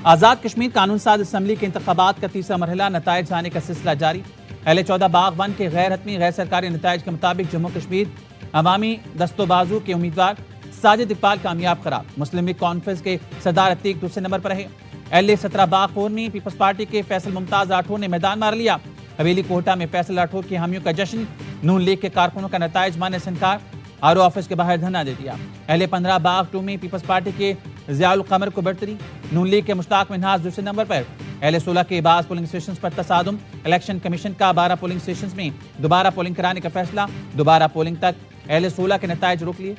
आज़ाद कश्मीर कानून साज असम्बली के इंतखाबात का तीसरा मरहला नताइज आने का सिलसिला जारी। अहले 14 बाग 1 के गैर हतमी गैर सरकारी नताइज के मुताबिक जम्मू कश्मीर अवामी दस्तोबाजू के उम्मीदवार साजिद इकबाल कामयाब करार। मुस्लिम लीग कॉन्फ्रेंस के सरदार अतीक दूसरे नंबर पर रहे। अहले 17 बाग 4 में पीपल्स पार्टी के फैसल मुमताज राठौर ने मैदान मार लिया। हवेली कोटा में फैसल राठौर की हामियों का जश्न। नून लीग के कारकुनों का नताइज मानने से इनकार, आरओ ऑफिस के बाहर धरना दे दिया। अहले 15 बाग 2 में पीपल्स पार्टी के ज़ियाउल कमर को बढ़तरी। नून लीग के मुश्ताक मिन्हाज दूसरे नंबर पर। अहले 16 के बाद पोलिंग स्टेशन पर तसादुम। इलेक्शन कमीशन का 12 पोलिंग स्टेशन में दोबारा पोलिंग कराने का फैसला। दोबारा पोलिंग तक अहले 16 के नताइज रोक लिए।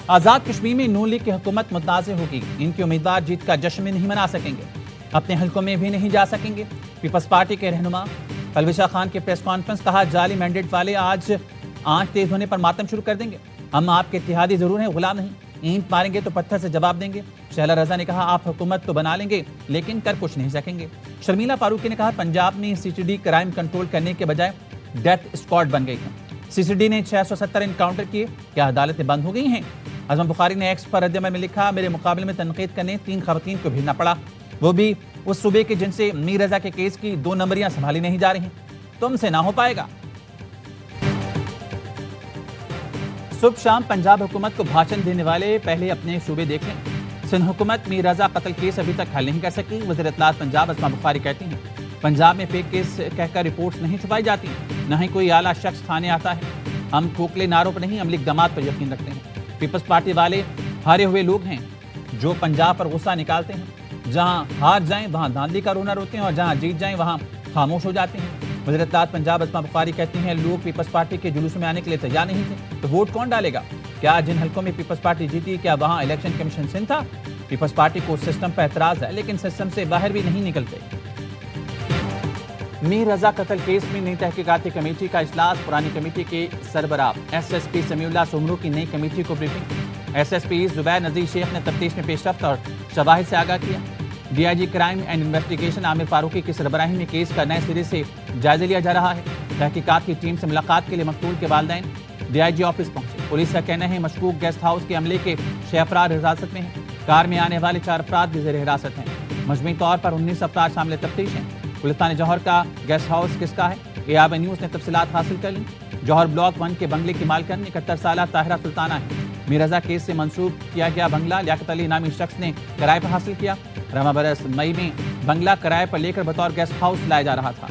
आज़ाद कश्मीर में नून लीग की हुकूमत मुतनाज़ होगी। इनके उम्मीदवार जीत का जश्न में नहीं मना सकेंगे, अपने हल्कों में भी नहीं जा सकेंगे। पीपल्स पार्टी के रहनुमा अलविशा खान की प्रेस कॉन्फ्रेंस, कहा जाली मैंडेट वाले आज आंच तेज होने पर मातम शुरू कर देंगे। हम आपके इत्तेहादी जरूर हैं, गुलाम नहीं। ईंट मारेंगे तो पत्थर से जवाब देंगे। शहला रजा ने कहा आप हुकूमत तो बना लेंगे लेकिन कर कुछ नहीं सकेंगे। शर्मिला फारूकी ने कहा पंजाब में सीसीडी क्राइम कंट्रोल करने के बजाय डेथ स्क्वाड बन गई है। सीसीडी ने 670 इनकाउंटर किए, क्या अदालतें बंद हो गई हैं? आजम बुखारी ने एक्स पर रद्दअमल में लिखा मेरे मुकाबले में तनकीद करने 3 खवातीन को भेजना पड़ा, वो भी उस सूबे के जिनसे मीर रजा के केस की 2 नंबरियां संभाली नहीं जा रही। तुमसे ना हो पाएगा। सुबह शाम पंजाब हुकूमत को भाषण देने वाले पहले अपने सूबे देख लें। सिंध हुकूमत मीर रजा कत्ल केस अभी तक हल नहीं कर सकी। वज़ीर इत्तलात पंजाब आसमा बुखारी कहती हैं पंजाब में फेक केस कहकर रिपोर्ट्स नहीं छुपाई जाती, न ही कोई आला शख्स थाने आता है। हम खोखले नारों पर नहीं, अमली इक़दामात पर यकीन रखते हैं। पीपल्स पार्टी वाले हारे हुए लोग हैं जो पंजाब पर गुस्सा निकालते हैं। जहां हार जाएं वहां धांधली का रोना रोते हैं और जहां जीत जाएं वहां खामोश हो जाते हैं। वज़ीर इत्तलात पंजाब आसमा बुखारी कहती हैं लोग पीपल्स पार्टी के जुलूस में आने के लिए तैयार नहीं थे, तो वोट कौन डालेगा? क्या जिन हल्कों में पीपल्स पार्टी जीती क्या वहां इलेक्शन कमीशन सिंध था? पीपल्स पार्टी को सिस्टम पर एतराज है लेकिन सिस्टम से बाहर भी नहीं निकलते। मीर रजा कत्ल केस में नई तहकीकाती कमेटी का इजलास। पुरानी कमेटी के सरबराह एसएसपी समीउल्लाह सुमरू की नई कमेटी को ब्रीफिंग। एसएसपी जुबैर नज़ीर शेख ने तफ्तीश में पेशरफ्त और शवाहिद से आगाह किया। DIG crime and investigation Amir Farooqui की सरबराही में केस का नए सिरे से जायजा लिया जा रहा है। तहकीकात की टीम से मुलाकात के लिए मकतूल के वालिदैन डीआईजी ऑफिस पहुंचे। पुलिस का कहना है मशकूक गेस्ट हाउस के अमले के 6 अफराद हिरासत में हैं। कार में आने वाले 4 अफराद भी ज़ेर हिरासत हैं। मजमूई तौर पर 19 अफराद शामिल तफ्तीश हैं। पुलिस थाने जौहर का गेस्ट हाउस किसका है? एआब न्यूज़ ने तफसीलात हासिल कर ली। जौहर ब्लॉक 1 के बंगले की मालकन 71 साल ताहिरा सुल्ताना है। मीर रजा केस से मंसूब किया गया बंगला लियाकत अली नामी शख्स ने किराए पर हासिल किया। रवा बरस मई में बंगला किराए पर लेकर बतौर गेस्ट हाउस लाया जा रहा था।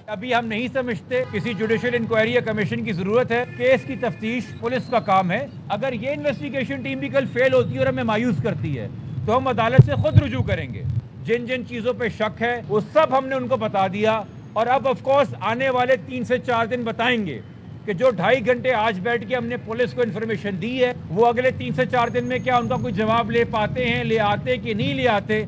अभी हम नहीं समझते किसी जुडिशियल इंक्वायरी या कमीशन की जरूरत है। केस की तफ्तीश पुलिस का काम है। अगर ये इन्वेस्टिगेशन टीम भी कल फेल होती है और हमें मायूस करती है तो हम अदालत से खुद रुजू करेंगे। जिन जिन चीजों पे शक है वो सब हमने उनको बता दिया और अब ऑफ कोर्स आने वाले 3 से 4 दिन बताएंगे कि जो 2.5 घंटे आज बैठ के हमने पुलिस को इन्फॉर्मेशन दी है वो अगले 3 से 4 दिन में क्या उनका कोई जवाब ले पाते हैं, ले आते कि नहीं ले आते।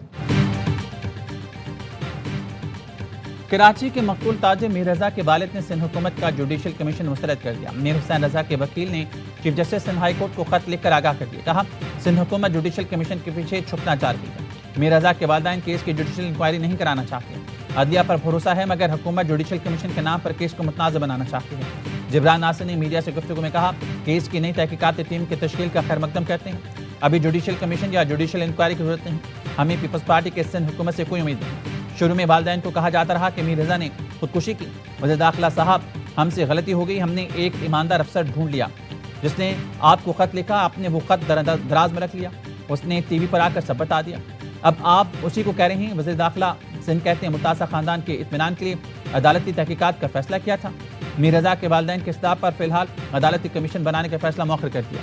कराची के मकतूल ताजिर मीर रजा के वालिद ने सिंध हुकूमत का जुडिशियल कमीशन मुस्तरद कर दिया। मीर हुसैन रजा के वकील ने chief justice Sindh high court को खत लिखकर आगाह कर दिया। कहा सिंध हुकूमत जुडिशियल कमीशन के पीछे छुपना चाहती है। मीर रजा के वालिदैन केस की जुडिशियल इंक्वायरी नहीं कराना चाहते। अदलिया पर भरोसा है मगर हुकूमत जुडिशियल कमीशन के नाम पर केस को मुतनाज़ बनाना चाहती है। जिब्रान नासिर ने मीडिया से गुफ्तगू में कहा केस की नई तहकीकाती टीम की तश्कील का खैर मकदम करते हैं। अभी जुडिशियल कमीशन या जुडिशियल इंक्वायरी की जरूरत नहीं। हमें पीपल्स पार्टी के सिंध हुकूमत से कोई उम्मीद नहीं। शुरू में वालिदैन को कहा जाता रहा कि मीर रजा ने खुदकुशी की। वज़ीर दाखिला साहब हमसे गलती हो गई, हमने एक ईमानदार अफसर ढूंढ लिया जिसने आपको खत लिखा, आपने वो खत दराज में रख लिया, उसने टीवी पर आकर सब बता दिया। अब आप उसी को कह रहे हैं। वज़ीर दाखिला सिंध कहते हैं मुतासा खानदान के इत्मीनान के लिए अदालती तहकीकात का फैसला किया था। मीर रजा के वालिदैन के खिताब पर फिलहाल अदालती कमीशन बनाने का फैसला मौखर कर दिया।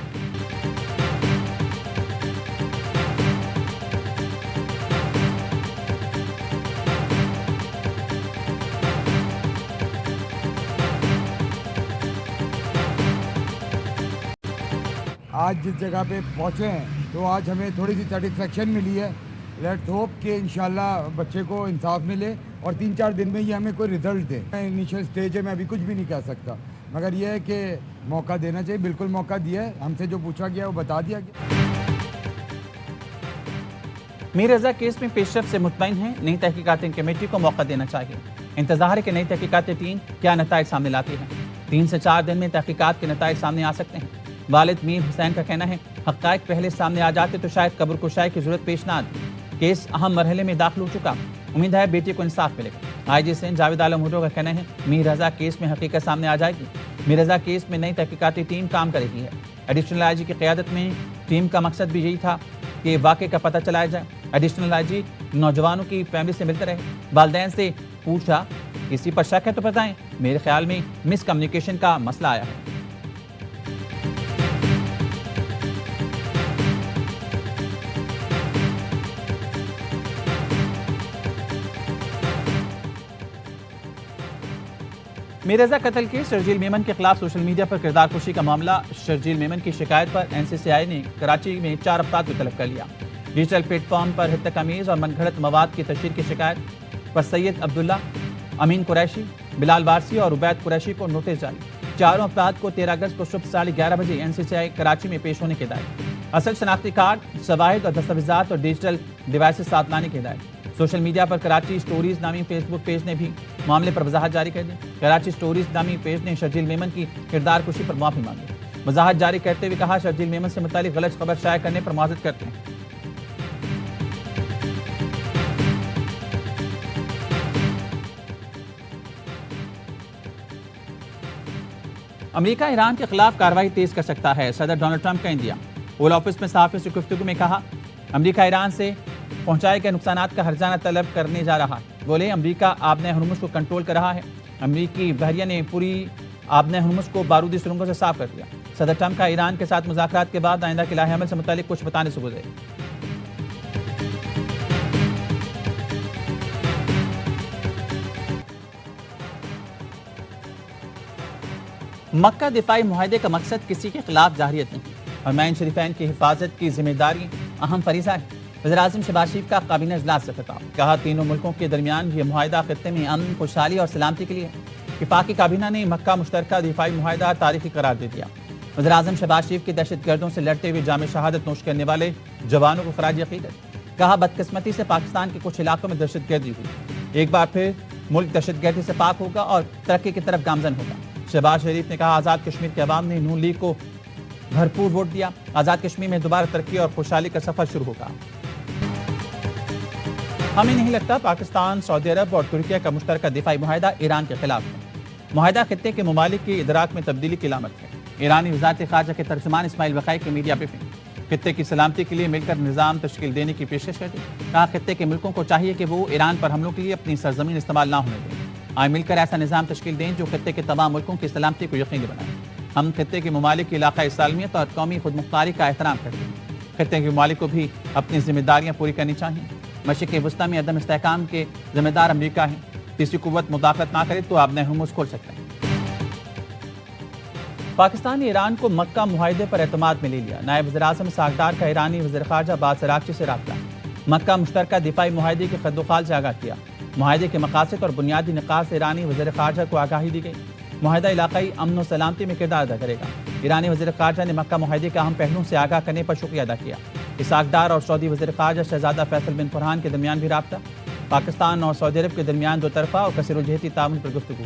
आज जिस जगह पे पहुँचे हैं तो आज हमें थोड़ी सी सेटिस्फेक्शन मिली है। लेट्स होप कि इंशाल्लाह बच्चे को इंसाफ मिले और 3-4 दिन में ये हमें कोई रिजल्ट दे। इनिशियल स्टेज है, मैं अभी कुछ भी नहीं कह सकता, मगर यह है कि मौका देना चाहिए। बिल्कुल मौका दिया है, हमसे जो पूछा गया वो बता दिया गया। मीर रजा केस में पेशरफ्त से मुतमईन है। नई तहकीकाती कमेटी को मौका देना चाहिए। इंतजार है कि नई तहकीकाती टीम क्या नताइज सामने लाती है। 3 से 4 दिन में तहकीकात के नताइज सामने आ सकते हैं। वालिद मीर हुसैन का कहना है, हक़ाइक़ पहले सामने आ जाते तो शायद कब्र कुशाई की जरूरत पेश ना आती। केस अहम मरहले में दाखिल हो चुका, उम्मीद है बेटी को इंसाफ मिलेगा। आईजी सिंध जावेद आलम भुट्टो का कहना है, मीर रजा केस में हकीकत सामने आ जाएगी। मीर रजा केस में नई तहकीकाती टीम काम कर रही है। एडिशनल आईजी की क़यादत में टीम का मकसद भी यही था कि वाक़े का पता चलाया जाए। एडिशनल आईजी नौजवानों की फैमिली से मिलते रहे, वालिदैन से पूछा, किसी पर शक है तो बताएं, मेरे ख्याल में मिसकम्युनिकेशन का मसला आया है। मीर रजा कत्ल के शर्जील मेमन के खिलाफ सोशल मीडिया पर किरदार कुशी का मामला। शर्जील मेमन की शिकायत पर एनसीसीआई ने कराची में 4 अफराद को तलब कर लिया। डिजिटल प्लेटफॉर्म पर हित्तकमीज और मनगढ़ंत मवाद की तशहीर की शिकायत पर सैयद अब्दुल्ला, अमीन कुरैशी, बिलाल वारसी और उबैद कुरैशी को नोटिस जारी। चारों अफराद को 13 अगस्त को सुबह 11:30 बजे एनसीसीआई कराची में पेश होने की हिदायत। असल शनाख्ती कार्ड, शवाहिद और दस्तावेजात और डिजिटल डिवाइसेस साथ लाने की हिदायत। सोशल मीडिया पर कराची स्टोरीज नामी फेसबुक पेज ने भी मामले पर वजाहत जारी कर दी। कराची स्टोरीज नामी पेज ने शर्जील मेमन की किरदार कुशी पर माफी मांगी। वजाहत जारी करते हुए कहा, शर्जील मेमन से मुतालिक गलत खबर शाया करने पर माजरत करते हैं। अमेरिका ईरान के खिलाफ कार्रवाई तेज कर सकता है, सदर डोनाल्ड ट्रंप का इंडिया। ओवल ऑफिस में सहाफ़ियों से गुफ्तगू में कहा, अमेरिका ईरान से पहुंचाए गए नुकसानात का हर्जाना तलब करने जा रहा है। बोले, अमेरिका आबने हरमुज़ को कंट्रोल कर रहा है। अमेरिकी बहरिया ने पूरी आबने हरमुज़ को बारूदी सुरंगों से साफ कर दिया। सदर ट्रंप का ईरान के साथ मुज़ाकरात के बाद आइंदा के लाहेअमल से मुतालिक कुछ बताने से गुजरे। मक्का दिफाई मुआहदे का मकसद किसी के खिलाफ जाहिरियत नहीं, हरमैन शरीफैन की हिफाजत की जिम्मेदारी अहम फरीज़ा है। वज़ीर-ए-आज़म शहबाज शरीफ का काबीना इजलास से खिताब, कहा, तीनों मुल्कों के दरमियान ये मुआहदा खित्ते में अमन, खुशहाली और सलामती के लिए। वफाकी काबीना ने मक्का मुश्तरका दिफाई मुआहदा तारीखी करार दे दिया। वज़ीर-ए-आज़म शहबाज शरीफ की दहशतगर्दों से लड़ते हुए जाम शहादत नोश करने वाले जवानों को खराज अकीदत, कहा, बदकिस्मती से पाकिस्तान के कुछ इलाकों में दहशतगर्दी हुई, एक बार फिर मुल्क दहशतगर्दी से पाक होगा और तरक्की की तरफ गामजन होगा। शहबाज शरीफ ने कहा, आज़ाद कश्मीर के अवाम ने नून लीग को भरपूर वोट दिया, आज़ाद कश्मीर में दोबारा तरक्की और खुशहाली का सफर शुरू होगा। हमें नहीं लगता पाकिस्तान, सऊदी अरब और तुर्की का मुश्तरका दिफाई मुआहदा ईरान के खिलाफ है। मुआहदा खित्ते के ममालिक की इदराक में तब्दीली की अलामत है। ईरानी वज़ारत ख़ारजा के तर्जुमान इस्माइल बक़ाई की मीडिया ब्रीफिंग, खित्ते की सलामती के लिए मिलकर निज़ाम तश्कील देने की पेशकश कर दी। कहा, खित्ते के मुल्कों को चाहिए कि वो ईरान पर हमलों के लिए अपनी सरजमीन इस्तेमाल ना होने दें। आए मिलकर ऐसा निज़ाम तश्कील दें जो खित्ते के तमाम मुल्कों की सलामती को यकीनी बनाए। हम खित्ते के ममालिक की इलाक़ाई सालमियत और कौमी खुदमुख्तारी का एहतराम करते हैं। खित्ते के ममालिक को भी अपनी जिम्मेदारियाँ पूरी करनी चाहिए। मशरिक़ वस्ता में अदम इस्तेहकाम के जिम्मेदार अमरीका है। तीसरी कुव्वत मुदाखलत ना करे तो आबने हरमुज़ खोल सकते हैं। पाकिस्तान ने ईरान को मक्का मुआहदे पर एतमाद में ले लिया। नायब वज़ीर-ए-आज़म सागदार का ईरानी वज़ीर ख़ारजा अब्बास अराग़ची से राब्ता, मक्का मुश्तरका दिफाई मुआहदे के खद्दोखाल से आगाह किया। मुआहदे के मकासद और बुनियादी निकात से ईरानी वज़ीर ख़ारजा को आगाही दी गई। मुआहदा इलाक़ाई अमन व सलामती में किरदार अदा करेगा। ईरानी वज़ीर ख़ारजा ने मक्का मुआहदे के अहम पहलुओं से आगाह करने पर शुक्रिया अदा किया। इसाकदार और सऊदी वज़ीर ख़ारजा शहज़ादा फैसल बिन फरहान के दरमियान भी राब्ता। पाकिस्तान और सऊदी अरब के दरमियान दो तरफ़ा और कसीरुलजहती ताउन पर गुफ्तगू,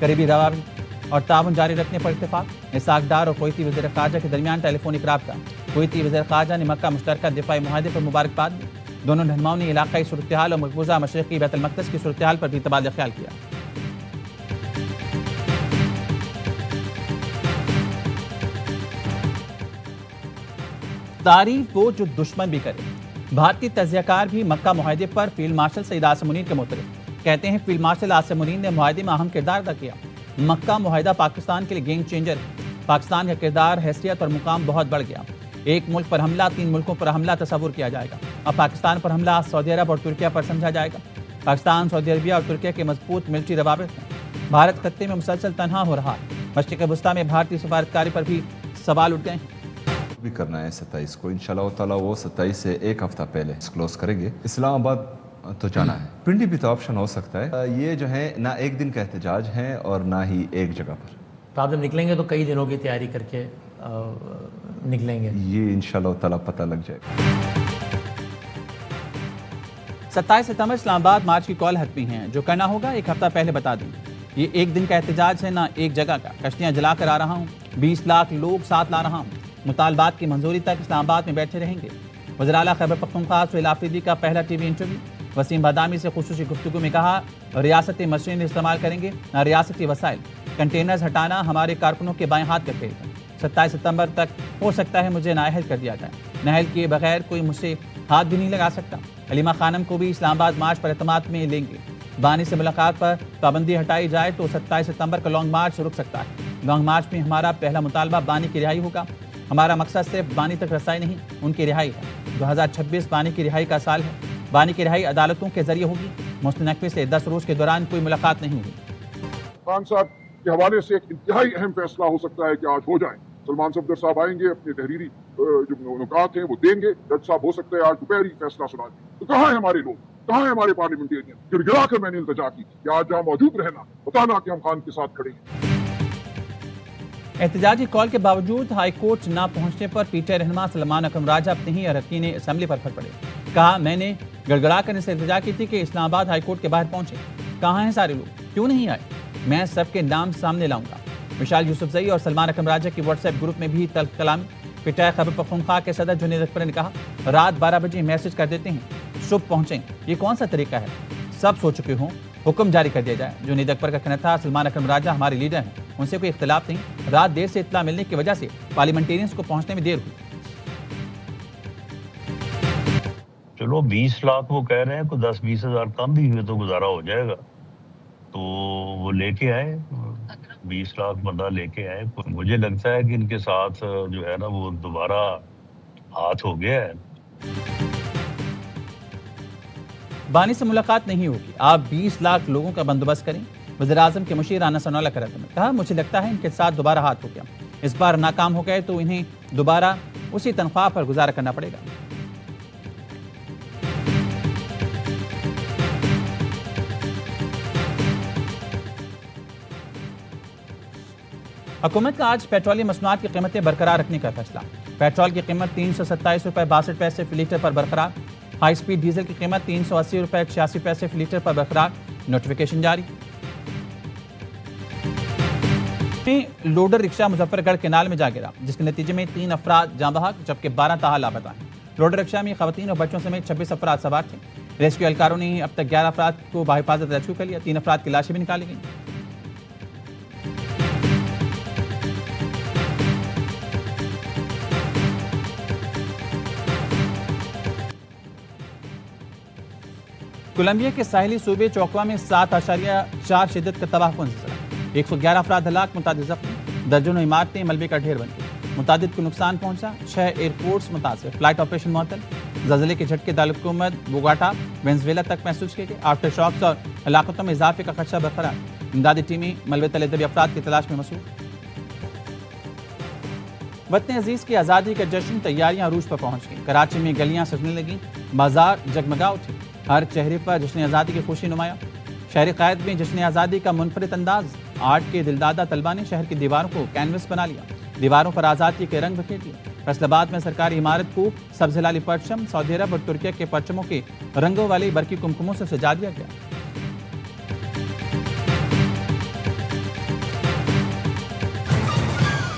करीबी रवाबित और ताउन जारी रखने पर इत्तेफाक। इसाकदार और कुवैती वज़ीर ख़ारजा के दरमियान टेलीफोनिक राब्ता। कुवैती वज़ीर ख़ारजा ने मक्का मुश्तरका दिफाई मुआहदे पर मुबारकबाद दी। दोनों रहनुमाओं ने इलाक़ाई सूरत हाल और मकबूजा मशरिक़ी बैतुल मक़दस की सूरत हाल पर भी तबादला ख्याल किया। तारीफ वो जो दुश्मन भी करे। भारतीय तज्ज़ियाकार भी मक्का मुआहदे पर फील्ड मार्शल सईद आसिम मुनीर के मुतल्लिक़ कहते हैं, फील्ड मार्शल आसिम मुनीर ने मुआहदे में अहम किरदार अदा किया। मक्का मुआहदा पाकिस्तान के लिए गेम चेंजर है। पाकिस्तान का किरदार, हैसियत और मुकाम बहुत बढ़ गया। एक मुल्क पर हमला, 3 मुल्कों पर हमला तस्वुर किया जाएगा। अब पाकिस्तान पर हमला सऊदी अरब और तुर्की पर समझा जाएगा। पाकिस्तान, सऊदी अरबिया और तुर्की के मजबूत मिलिट्री रवाबित हैं। भारत खत्ते में मुसलसल तनहा हो रहा है। मशरिक़ वस्ता में भारतीय सफारतकारी पर भी सवाल उठ गए हैं। भी करना है 27 को, इंशाल्लाह ताला वो 27 से एक हफ्ता पहले क्लोज करेंगे। इस्लामाबाद तो जाना है, पिंडी भी तो ऑप्शन हो सकता है। ये जो है ना एक दिन का एहतजाज है और ना ही एक जगह पर। तो आप जब निकलेंगे तो कई दिनों की तैयारी करके निकलेंगे, ये इंशाल्लाह ताला पता लग जाएगा। 27 सितंबर इस्लामाबाद मार्च की कॉल हतमी है। जो करना होगा एक हफ्ता पहले बता दें। ये एक दिन का एहतजाज है, ना एक जगह का। कश्तियाँ जला कर आ रहा हूँ, 20 लाख लोग साथ ला रहा हूँ। मुतालबात की मंजूरी तक इस्लामाबाद में बैठे रहेंगे। वज़ीर आला खैबर पख्तूनख्वा सुहेल आफरीदी का पहला टीवी इंटरव्यू। वसीम बदामी से खुसूसी गुफ्तगू में कहा, रियासती मशीन इस्तेमाल करेंगे न रियासती वसाइल। कंटेनर्स हटाना हमारे कारकुनों के बाएं हाथ का खेल है। 27 सितंबर तक हो सकता है मुझे नाअहल कर दिया जाए। नाअहल किए बगैर कोई मुझसे हाथ भी नहीं लगा सकता। हलीमा खानम को भी इस्लामाबाद मार्च पर एतमाद में लेंगे। बानी से मुलाकात पर पाबंदी हटाई जाए तो 27 सितंबर का लॉन्ग मार्च रुक सकता है। लॉन्ग मार्च में हमारा पहला मुतालबा बानी की रिहाई होगा। हमारा मकसद सिर्फ बानी तक रसाई नहीं, उनकी रिहाई है। 2026 बानी की रिहाई का साल है। बानी की रिहाई अदालतों के जरिए होगी। मोहसिन नकवी से 10 रोज के दौरान कोई मुलाकात नहीं हुई। खान साहब के हवाले से एक इंतहाई अहम फैसला हो सकता है कि आज हो जाए। सलमान सफदर साहब आएंगे, अपने तहरीरी जो नुकात हैं वो देंगे। जज साहब हो सकता है आज दोपहर ही फैसला सुना दें। तो कहाँ है हमारे लोग, कहाँ है हमारे पार्लियामेंटेरियन? गिड़गिड़ा कर मैंने इल्तजा की कि आज जहाँ मौजूद रहना, बताना कि हम खान के साथ खड़े हैं। एहतजाजी कॉल के बावजूद हाईकोर्ट न पहुंचने पर पीटीआई रहनुमा सलमान अकरम राजा अपने ही अरकान असेंबली पर फट पड़े। कहा, मैंने गड़गड़ा कर इनसे इल्तजा की थी कि इस्लामाबाद हाईकोर्ट के बाहर पहुंचे। कहाँ हैं सारे लोग, क्यों नहीं आए? मैं सबके नाम सामने लाऊंगा। विशाल यूसुफजई और सलमान अकरम राजा की व्हाट्सएप ग्रुप में भी तल्ख कलामी। पीटीआई खैबर पख्तूनख्वा के सदर जुनैद अकबर ने कहा, रात 12 बजे मैसेज कर देते हैं, शुभ पहुंचें। ये कौन सा तरीका है? सब सो चुके हों, हुक्म जारी कर दिया जाए। जुनैद अकबर का कहना था, सलमान अकरम राजा हमारे लीडर हैं, उनसे कोई इख्तिलाफ नहीं। रात देर से इत्तला मिलने की वजह से पार्लियामेंटेरियंस को पहुंचने में देर हुई। चलो 20 लाख वो कह रहे हैं, कोई 10-20 हज़ार कम भी हुए तो गुजारा हो जाएगा। तो वो लेके आए, 20 लाख बंदा लेके आए। मुझे लगता है कि इनके साथ जो है ना वो दोबारा हाथ हो गया है। बानी से मुलाकात नहीं होगी, आप 20 लाख लोगों का बंदोबस्त करें। वज़ीर आज़म के मुशीर राना सनाउल्लाह का रद्द में कहा, मुझे लगता है इनके साथ दोबारा हाथ हो गया। इस बार नाकाम हो गए तो इन्हें दोबारा उसी तनख्वाह पर गुजारा करना पड़ेगा। हुकूमत का आज पेट्रोलियम मसनूआत की कीमतें बरकरार रखने का फैसला। पेट्रोल की कीमत 327 रुपये 62 पैसे फी लीटर पर बरकरार। हाई स्पीड डीजल की कीमत 380 रुपये 86 पैसे फी लीटर पर बरकरार। नोटिफिकेशन जारी। लोडर रिक्शा मुजफ्फरगढ़ केनाल में जा गिरा, जिसके नतीजे में 3 अफराद जाँ बहक जबकि 12 ताहाल लापता हैं। लोडर रिक्शा में खवातीन और बच्चों समेत 26 अफराद सवार थे। रेस्क्यू एहलकारों ने अब तक 11 अफराद को बाहिफाजत रेस्क्यू कर लिया। 3 अफराद की लाशें भी निकाली गई। कोलंबिया के साहिली सूबे चौकवा में 7.4 शिद्दत का तबाहकुन सिलसिला। 111 अफराद हलाक, मुतादिद जख्मी। दर्जनों इमारतें मलबे का ढेर बन गई। मुतादिद को नुकसान पहुंचा। 6 एयरपोर्ट्स मुतासिर, फ्लाइट ऑपरेशन मुअत्तल। ज़लज़ले के झटके दारकूमत बोगाटा वेनेजुएला तक महसूस किए गए। आफ्टर शॉक्स और हलाकतों में इजाफे का खदशा बरकरार। इमदादी टीमें मलबे तले दबे अफराद की तलाश में मसरूफ। वतन अजीज की आज़ादी का जश्न, तैयारियां अरूज पर पहुंच गई। कराची में गलियां सजने लगी, बाजार जगमगा उठे। हर चेहरे पर जश्न आज़ादी की खुशी नुमाया। शहर क़ायद में जश्न आज़ादी का मुनफरिद अंदाज। आर्ट के दिलदादा तलबा ने शहर की दीवारों को कैनवस बना लिया। दीवारों पर आज़ादी के रंग बिखेर दिए। फैसलाबाद में सरकारी इमारत को सब्ज़ हिलाली परचम, सऊदी अरब और तुर्किया के परचमों के रंगों वाली बरकी कुमकुमों से सजा दिया गया।